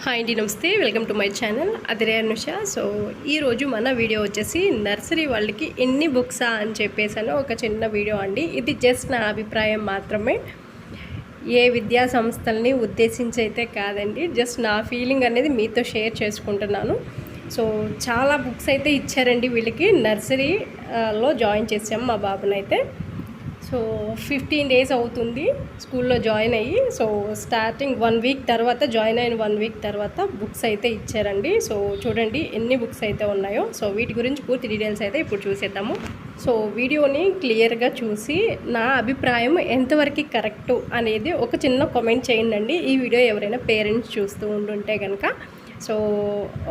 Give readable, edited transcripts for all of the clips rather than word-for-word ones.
Hi అండి, నమస్తే. Welcome to my channel Adhire Anusha. So ఈరోజు మన వీడియో వచ్చేసి నర్సరీ వాళ్ళకి ఎన్ని బుక్సా అని చెప్పేసాను ఒక చిన్న వీడియో అండి. ఇది జస్ట్ నా అభిప్రాయం మాత్రమే, ఏ విద్యా సంస్థల్ని ఉద్దేశించి అయితే కాదండి. జస్ట్ నా ఫీలింగ్ అనేది మీతో షేర్ చేసుకుంటున్నాను. సో చాలా బుక్స్ అయితే ఇచ్చారండి వీళ్ళకి. నర్సరీలో జాయిన్ చేసాము మా బాబునైతే. సో 15 days అవుతుంది స్కూల్లో జాయిన్ అయ్యి. సో స్టార్టింగ్ 1 week తర్వాత జాయిన్ అయిన 1 week తర్వాత బుక్స్ అయితే ఇచ్చారండి. సో చూడండి ఎన్ని బుక్స్ అయితే ఉన్నాయో. సో వీటి గురించి పూర్తి డీటెయిల్స్ అయితే ఇప్పుడు చూసేద్దాము. సో వీడియోని క్లియర్గా చూసి నా అభిప్రాయం ఎంతవరకు కరెక్టు అనేది ఒక చిన్న కామెంట్ చేయండి. ఈ వీడియో ఎవరైనా పేరెంట్స్ చూస్తూ ఉంటుంటే కనుక సో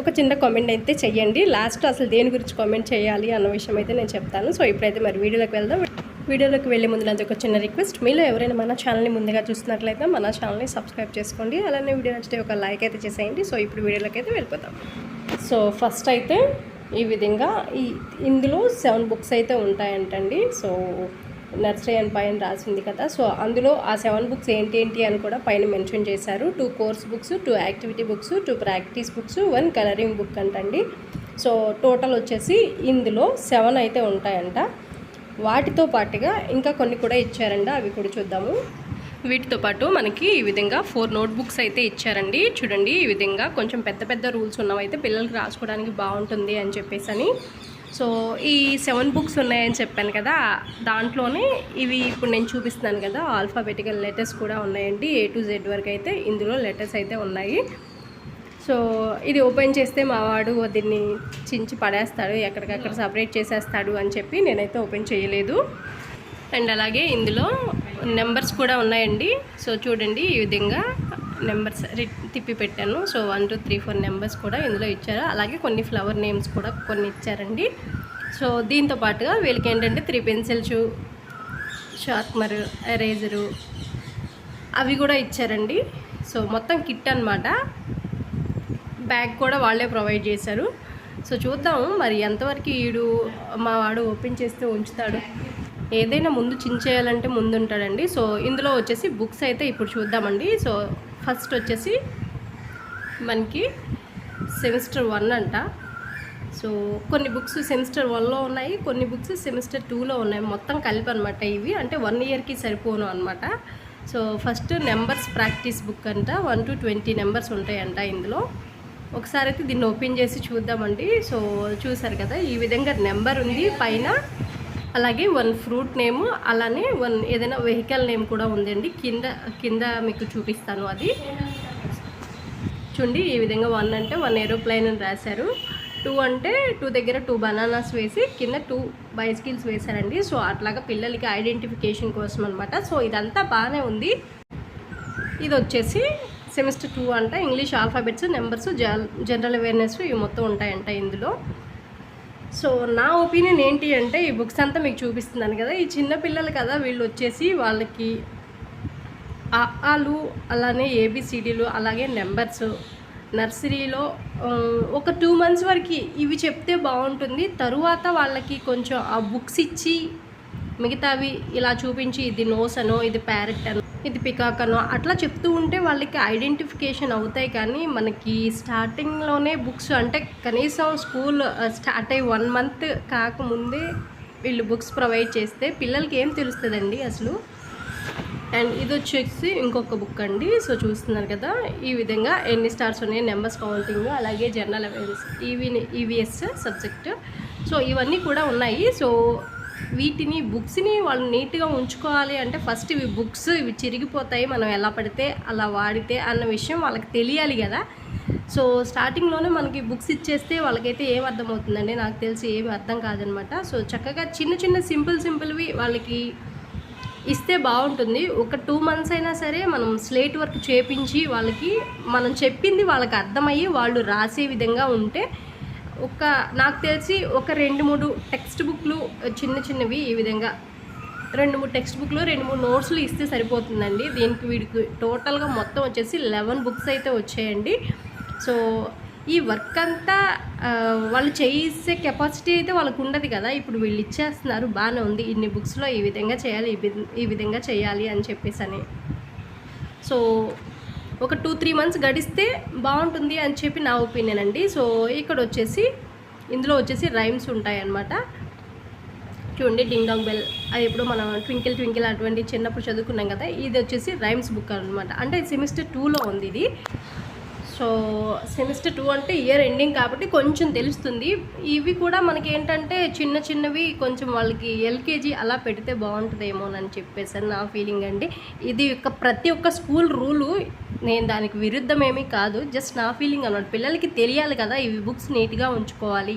ఒక చిన్న కామెంట్ అయితే చెయ్యండి. లాస్ట్ అసలు దేని గురించి కామెంట్ చేయాలి అన్న విషయం అయితే నేను చెప్తాను. సో ఇప్పుడైతే మరి వీడియోలోకి వెళ్దాం. వీడియోలోకి వెళ్ళే ముందు నాది ఒక చిన్న రిక్వెస్ట్, మీలో ఎవరైనా మన ఛానల్ని ముందుగా చూస్తున్నట్లయితే మన ఛానల్ని సబ్స్క్రైబ్ చేసుకోండి. అలానే వీడియో నచ్చితే ఒక లైక్ అయితే చేసేయండి. సో ఇప్పుడు వీడియోలోకి అయితే వెళ్ళిపోతాం. సో ఫస్ట్ అయితే ఈ విధంగా ఇందులో 7 books అయితే ఉంటాయంటండి. సో నర్సరీ అని పైన రాసింది కదా. సో అందులో ఆ 7 books ఏంటి అని కూడా పైన మెన్షన్ చేశారు. 2 course books, 2 activity books, 2 practice books, 1 coloring book అంటండి. సో టోటల్ వచ్చేసి ఇందులో 7 అయితే ఉంటాయంట. వాటితో పాటుగా ఇంకా కొన్ని కూడా ఇచ్చారండి, అవి కూడా చూద్దాము. వీటితో పాటు మనకి ఈ విధంగా 4 notebooks అయితే ఇచ్చారండి. చూడండి ఈ విధంగా కొంచెం పెద్ద పెద్ద రూల్స్ ఉన్నవైతే పిల్లలకి రాసుకోవడానికి బాగుంటుంది అని చెప్పేసి అని. సో ఈ 7 books ఉన్నాయని చెప్పాను కదా, దాంట్లోనే ఇవి ఇప్పుడు నేను చూపిస్తున్నాను కదా ఆల్ఫాబెటికల్ లెటర్స్ కూడా ఉన్నాయండి. A to Z వరకు అయితే ఇందులో లెటర్స్ అయితే ఉన్నాయి. సో ఇది ఓపెన్ చేస్తే మా వాడు దీన్ని చించి పడేస్తాడు, ఎక్కడికక్కడ సపరేట్ చేసేస్తాడు అని చెప్పి నేనైతే ఓపెన్ చేయలేదు. అండ్ అలాగే ఇందులో నెంబర్స్ కూడా ఉన్నాయండి. సో చూడండి ఈ విధంగా నెంబర్స్ తిప్పి పెట్టాను. సో 1 2 3 4 నెంబర్స్ కూడా ఇందులో ఇచ్చారు. అలాగే కొన్ని ఫ్లవర్ నేమ్స్ కూడా కొన్ని ఇచ్చారండి. సో దీంతో పాటుగా వీళ్ళకి ఏంటంటే 3 pencils, షార్ప్నర్, ఎరేజరు అవి కూడా ఇచ్చారండి. సో మొత్తం కిట్ అన్నమాట. బ్యాగ్ కూడా వాళ్ళే ప్రొవైడ్ చేశారు. సో చూద్దాము మరి ఎంతవరకు మా వాడు ఓపెన్ చేస్తే ఉంచుతాడు. ఏదైనా ముందు చించేయాలంటే ముందు ఉంటాడండి. సో ఇందులో వచ్చేసి బుక్స్ అయితే ఇప్పుడు చూద్దామండి. సో ఫస్ట్ వచ్చేసి మనకి సెమిస్టర్ 1 అంట. సో కొన్ని బుక్స్ సెమిస్టర్ 1లో ఉన్నాయి, కొన్ని బుక్స్ సెమిస్టర్ 2లో ఉన్నాయి. మొత్తం కలిపి అనమాట ఇవి, అంటే 1 yearకి సరిపోను అనమాట. So first numbers practice book అంట. 1 to 20 నెంబర్స్ ఉంటాయంట ఇందులో. ఒకసారి అయితే దీన్ని ఓపెన్ చేసి చూద్దామండి. సో చూసారు కదా ఈ విధంగా నెంబర్ ఉంది పైన, అలాగే 1 ఫ్రూట్ నేమ్, అలానే 1 ఏదైనా వెహికల్ నేమ్ కూడా ఉందండి. కింద మీకు చూపిస్తాను అది. చూడండి ఈ విధంగా 1 అంటే 1 ఏరోప్లేన్ అని రాశారు. 2 అంటే 2 దగ్గర 2 బనానాస్ వేసి కింద 2 బైసికల్స్ వేశారండి. సో అట్లాగా పిల్లలకి ఐడెంటిఫికేషన్ కోసం అనమాట. సో ఇదంతా బాగానే ఉంది. ఇది వచ్చేసి సెమిస్టర్ 2 అంట. English alphabets, numbers, general awareness ఇవి మొత్తం ఉంటాయంట ఇందులో. సో నా ఒపీనియన్ ఏంటి అంటే ఈ బుక్స్ అంతా మీకు చూపిస్తున్నాను కదా, ఈ చిన్న పిల్లలు కదా వీళ్ళు వచ్చేసి వాళ్ళకి ఆలు, అలానే ABCDలు, అలాగే నెంబర్స్ నర్సరీలో ఒక 2 months వరకు ఇవి చెప్తే బాగుంటుంది. తరువాత వాళ్ళకి కొంచెం ఆ బుక్స్ ఇచ్చి మిగతావి ఇలా చూపించి ఇది నోస్ అనో, ఇది ప్యారెట్ అనో, ఇది పికాక్ అనో అట్లా చెప్తూ ఉంటే వాళ్ళకి ఐడెంటిఫికేషన్ అవుతాయి. కానీ మనకి స్టార్టింగ్లోనే బుక్స్ అంటే కనీసం స్కూల్ స్టార్ట్ అయ్యి 1 month కాకముందే వీళ్ళు బుక్స్ ప్రొవైడ్ చేస్తే పిల్లలకి ఏం తెలుస్తుందండి అసలు. అండ్ ఇది వచ్చేసి ఇంకొక బుక్ అండి. సో చూస్తున్నారు కదా ఈ విధంగా ఎన్ని స్టార్స్ ఉన్నాయి, నెంబర్స్ కౌంటింగ్, అలాగే general awareness, EVS subject. So ఇవన్నీ కూడా ఉన్నాయి. సో వీటిని బుక్స్ని వాళ్ళు నీట్గా ఉంచుకోవాలి అంటే ఫస్ట్ ఇవి బుక్స్ ఇవి చిరిగిపోతాయి మనం ఎలా పడితే అలా వాడితే అన్న విషయం వాళ్ళకి తెలియాలి కదా. సో స్టార్టింగ్లోనే మనకి బుక్స్ ఇచ్చేస్తే వాళ్ళకైతే ఏం అర్థమవుతుందండి, నాకు తెలిసి ఏమి అర్థం కాదనమాట. సో చక్కగా చిన్న సింపుల్వి వాళ్ళకి ఇస్తే బాగుంటుంది. ఒక 2 months అయినా సరే మనం స్లేట్ వర్క్ చేపించి వాళ్ళకి మనం చెప్పింది వాళ్ళకి అర్థమయ్యి వాళ్ళు రాసే విధంగా ఉంటే నాకు తెలిసి ఒక 2-3 టెక్స్ట్ బుక్లు చిన్నవి ఈ విధంగా 2-3 టెక్స్ట్ బుక్లు 2-3 నోట్స్లు ఇస్తే సరిపోతుందండి. వీడికి టోటల్గా మొత్తం వచ్చేసి 11 books అయితే వచ్చాయండి. సో ఈ వర్క్ అంతా వాళ్ళు చేసే కెపాసిటీ అయితే వాళ్ళకు ఉండదు కదా. ఇప్పుడు వీళ్ళు ఇచ్చేస్తున్నారు, బాగానే ఉంది, ఇన్ని బుక్స్లో ఈ విధంగా చేయాలి, ఈ విధంగా చేయాలి అని చెప్పేసి అని. సో ఒక 2-3 మంత్స్ గడిస్తే బాగుంటుంది అని చెప్పి నా ఒపీనియన్ అండి. సో ఇక్కడ వచ్చేసి ఇందులో వచ్చేసి రైమ్స్ ఉంటాయన్నమాట. చూడండి, డింగ్ డాంగ్ బెల్, అది ఎప్పుడు మనం ట్వింకిల్ ట్వింకిల్ అటువంటి చిన్నప్పుడు చదువుకున్నాం కదా. ఇది వచ్చేసి రైమ్స్ బుక్ అనమాట. అంటే సెమిస్టర్ 2లో ఉంది ఇది. సో సెమిస్టర్ 2 అంటే ఇయర్ ఎండింగ్ కాబట్టి కొంచెం తెలుస్తుంది. ఇవి కూడా మనకి ఏంటంటే చిన్న చిన్నవి, కొంచెం వాళ్ళకి ఎల్కేజీ అలా పెడితే బాగుంటుందేమోనని చెప్పేసి నా ఫీలింగ్ అండి. ఇది ప్రతి ఒక్క స్కూల్ రూలు, నేను దానికి విరుద్ధమేమీ కాదు, జస్ట్ నా ఫీలింగ్ అనమాట. పిల్లలకి తెలియాలి కదా, ఇవి బుక్స్ నీట్గా ఉంచుకోవాలి,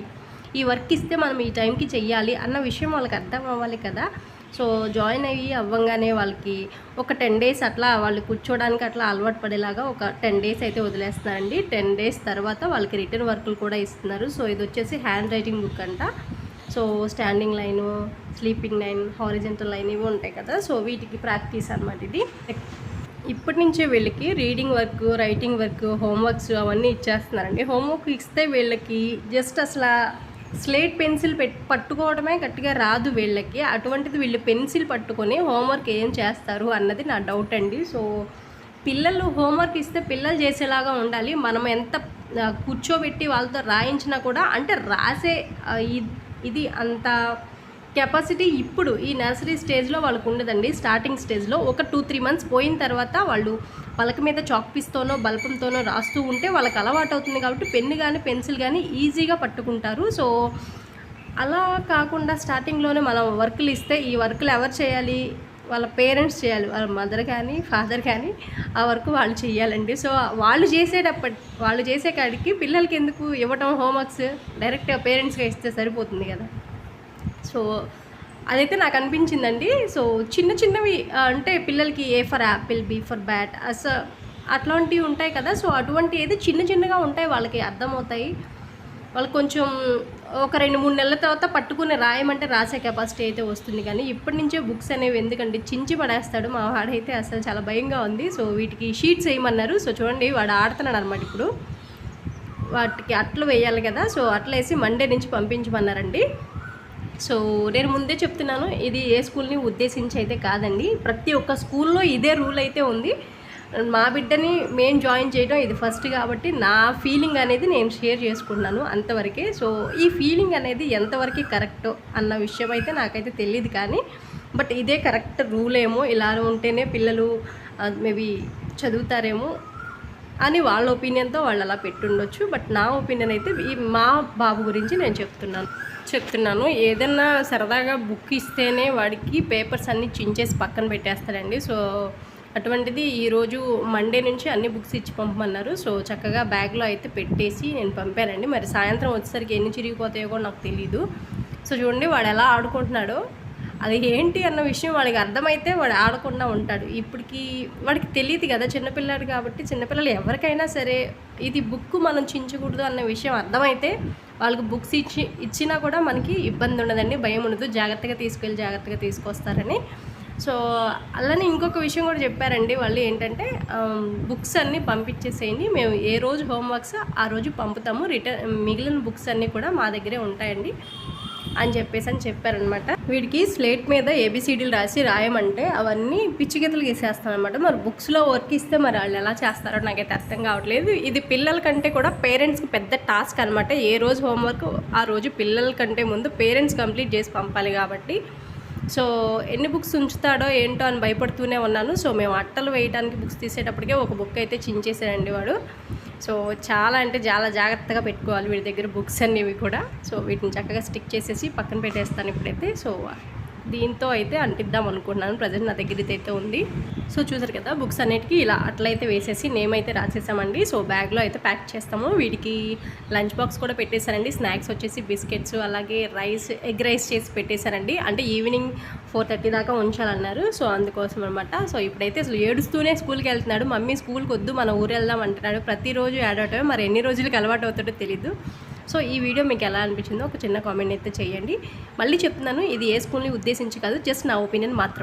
ఈ వర్క్ ఇస్తే మనం ఈ టైంకి చెయ్యాలి అన్న విషయం వాళ్ళకి అర్థం అవ్వాలి కదా. సో జాయిన్ అవ్వగానే వాళ్ళకి ఒక 10 డేస్ అట్లా వాళ్ళు కూర్చోడానికి అట్లా అలవాటు పడేలాగా ఒక 10 డేస్ అయితే వదిలేస్తున్నారండి. 10 డేస్ తర్వాత వాళ్ళకి రిటర్న్ వర్కులు కూడా ఇస్తున్నారు. సో ఇది వచ్చేసి హ్యాండ్ రైటింగ్ బుక్ అంట. So standing line, sleeping line, horizontal line ఇవి ఉంటాయి కదా. సో వీటికి ప్రాక్టీస్ అనమాట ఇది. ఇప్పటి నుంచే వీళ్ళకి reading work, writing work, homeworks అవన్నీ ఇచ్చేస్తున్నారండి. హోంవర్క్ ఇస్తే వీళ్ళకి జస్ట్ అసలు స్లేట్ పెన్సిల్ పట్టుకోవడమే గట్టిగా రాదు వీళ్ళకి. అటువంటిది వీళ్ళు పెన్సిల్ పట్టుకొని హోంవర్క్ ఏం చేస్తారు అన్నది నా డౌట్ అండి. సో పిల్లలు హోంవర్క్ ఇస్తే పిల్లలు చేసేలాగా ఉండాలి. మనం ఎంత కూర్చోబెట్టి వాళ్ళతో రాయించినా కూడా అంటే రాసే ఇది అంత కెపాసిటీ ఇప్పుడు ఈ నర్సరీ స్టేజ్లో వాళ్ళకు ఉండదండి. స్టార్టింగ్ స్టేజ్లో ఒక 2-3 మంత్స్ పోయిన తర్వాత వాళ్ళు పలక మీద చాక్ పీస్తోనో బల్పంతోనో రాస్తూ ఉంటే వాళ్ళకి అలవాటు అవుతుంది కాబట్టి పెన్ను కానీ పెన్సిల్ కానీ ఈజీగా పట్టుకుంటారు. సో అలా కాకుండా స్టార్టింగ్లోనే మనం వర్కులు ఇస్తే ఈ వర్కులు ఎవరు చేయాలి? వాళ్ళ పేరెంట్స్ చేయాలి, వాళ్ళ మదర్ కానీ ఫాదర్ కానీ ఆ వర్క్ వాళ్ళు చేయాలండి. సో వాళ్ళు చేసే కాడికి పిల్లలకి ఎందుకు ఇవ్వటం హోంవర్క్స్, డైరెక్ట్గా పేరెంట్స్గా ఇస్తే సరిపోతుంది కదా. సో అదైతే నాకు అనిపించిందండి. సో చిన్న చిన్నవి అంటే పిల్లలకి A for apple, B for bat అట్లాంటివి ఉంటాయి కదా. సో అటువంటి ఏదో చిన్న చిన్నగా ఉంటాయి, వాళ్ళకి అర్థమవుతాయి. వాళ్ళకి కొంచెం ఒక 2-3 నెలల తర్వాత పట్టుకుని రాయమంటే రాసే కెపాసిటీ అయితే వస్తుంది. కానీ ఇప్పటి నుంచే బుక్స్ అనేవి ఎందుకంటే చించి పడేస్తాడు మా వాడైతే, అసలు చాలా భయంగా ఉంది. సో వీటికి షీట్స్ వేయమన్నారు. సో చూడండి, వాడు ఆడుతున్నాడు అనమాట. ఇప్పుడు వాటికి అట్లు వేయాలి కదా. సో అట్లా వేసి మండే నుంచి పంపించమన్నారండి. సో నేను ముందే చెప్తున్నాను, ఇది ఏ స్కూల్ని ఉద్దేశించి అయితే కాదండి. ప్రతి ఒక్క స్కూల్లో ఇదే రూల్ అయితే ఉంది. మా బిడ్డని మేము జాయిన్ చేయడం ఇది ఫస్ట్ కాబట్టి నా ఫీలింగ్ అనేది నేను షేర్ చేసుకున్నాను అంతవరకే. సో ఈ ఫీలింగ్ అనేది ఎంతవరకు కరెక్టో అన్న విషయం అయితే నాకైతే తెలియదు. కానీ బట్ ఇదే కరెక్ట్ రూల్ ఏమో, ఇలా ఉంటేనే పిల్లలు మేబీ చదువుతారేమో అని వాళ్ళ ఒపీనియన్తో వాళ్ళు అలా పెట్టుండొచ్చు. బట్ నా ఒపీనియన్ అయితే మా బాబు గురించి నేను చెప్తున్నాను. ఏదన్నా సరదాగా బుక్ ఇస్తేనే వాడికి పేపర్స్ అన్నీ చించేసి పక్కన పెట్టేస్తాడండి. సో అటువంటిది ఈరోజు మండే నుంచి అన్ని బుక్స్ ఇచ్చి పంపమన్నారు. సో చక్కగా బ్యాగ్లో అయితే పెట్టేసి నేను పంపానండి. మరి సాయంత్రం వచ్చేసరికి ఎన్ని చిరిగిపోతాయో కూడా నాకు తెలీదు. సో చూడండి, వాడు ఎలా ఆడుకుంటున్నాడో. అది ఏంటి అన్న విషయం వాడికి అర్థమైతే వాడు ఆడకుండా ఉంటాడు. ఇప్పటికి వాడికి తెలియదు కదా, చిన్నపిల్లాడు కాబట్టి. చిన్నపిల్లలు ఎవరికైనా సరే ఇది బుక్ మనం చించకూడదు అన్న విషయం అర్థమైతే వాళ్ళకి బుక్స్ ఇచ్చినా కూడా మనకి ఇబ్బంది ఉండదండి, భయం ఉండదు. జాగ్రత్తగా జాగ్రత్తగా తీసుకొస్తారని. సో అలానే ఇంకొక విషయం కూడా చెప్పారండి వాళ్ళు, ఏంటంటే బుక్స్ అన్నీ పంపించేసేయండి, మేము ఏ రోజు హోంవర్క్స్ ఆ రోజు పంపుతాము, మిగిలిన బుక్స్ అన్నీ కూడా మా దగ్గరే ఉంటాయండి అని చెప్పారనమాట. వీడికి స్లేట్ మీద ఏబిసిడీలు రాయమంటే అవన్నీ పిచ్చిగీతలు గీసేస్తానమాట. మరి బుక్స్లో వర్క్ ఇస్తే మరి వాళ్ళు ఎలా చేస్తారో నాకైతే అర్థం కావట్లేదు. ఇది పిల్లల కంటే కూడా పేరెంట్స్కి పెద్ద టాస్క్ అనమాట. ఏ రోజు హోంవర్క్ ఆ రోజు పిల్లల కంటే ముందు పేరెంట్స్ కంప్లీట్ చేసి పంపాలి కాబట్టి. సో ఎన్ని బుక్స్ ఉంచుతాడో ఏంటో అని భయపడుతూనే ఉన్నాను. సో మేము అట్టలు వేయడానికి బుక్స్ తీసేటప్పటికే ఒక బుక్ అయితే చించేసాడండి వాడు. సో చాలా అంటే చాలా జాగ్రత్తగా పెట్టుకోవాలి వీడి దగ్గర బుక్స్ అనేవి కూడా. సో వీటిని చక్కగా స్టిక్ చేసేసి పక్కన పెట్టేస్తాను ఇప్పుడైతే. సో దీంతో అయితే అంటిద్దాం అనుకుంటున్నాను. ప్రజెంట్ నా దగ్గర అయితే ఉంది. సో చూసారు కదా, బుక్స్ అన్నిటికీ ఇలా అట్లయితే వేసేసి నేమ్ అయితే రాసేసామండి. సో బ్యాగ్లో అయితే ప్యాక్ చేస్తాము. వీటికి లంచ్ బాక్స్ కూడా పెట్టేశారండి. స్నాక్స్ వచ్చేసి బిస్కెట్స్, అలాగే ఎగ్ రైస్ చేసి పెట్టేశారండి. అంటే ఈవినింగ్ 4:30 దాకా ఉంచాలన్నారు. సో అందుకోసం అనమాట. సో ఇప్పుడైతే అసలు ఏడుస్తూనే స్కూల్కి వెళ్తున్నాడు. మమ్మీ స్కూల్కి వద్దు, మన ఊరు వెళ్దాం అంటున్నాడు. ప్రతిరోజు ఏడవటమే, మరి ఎన్ని రోజులకి అలవాటు అవుతాడో తెలీదు. సో ఈ వీడియో మీకు ఎలా అనిపించిందో ఒక చిన్న కామెంట్ అయితే చేయండి. మళ్ళీ చెప్తున్నాను, ఇది ఏ స్కూల్ని ఉద్దేశించి కాదు, జస్ట్ నా ఒపీనియన్ మాత్రం.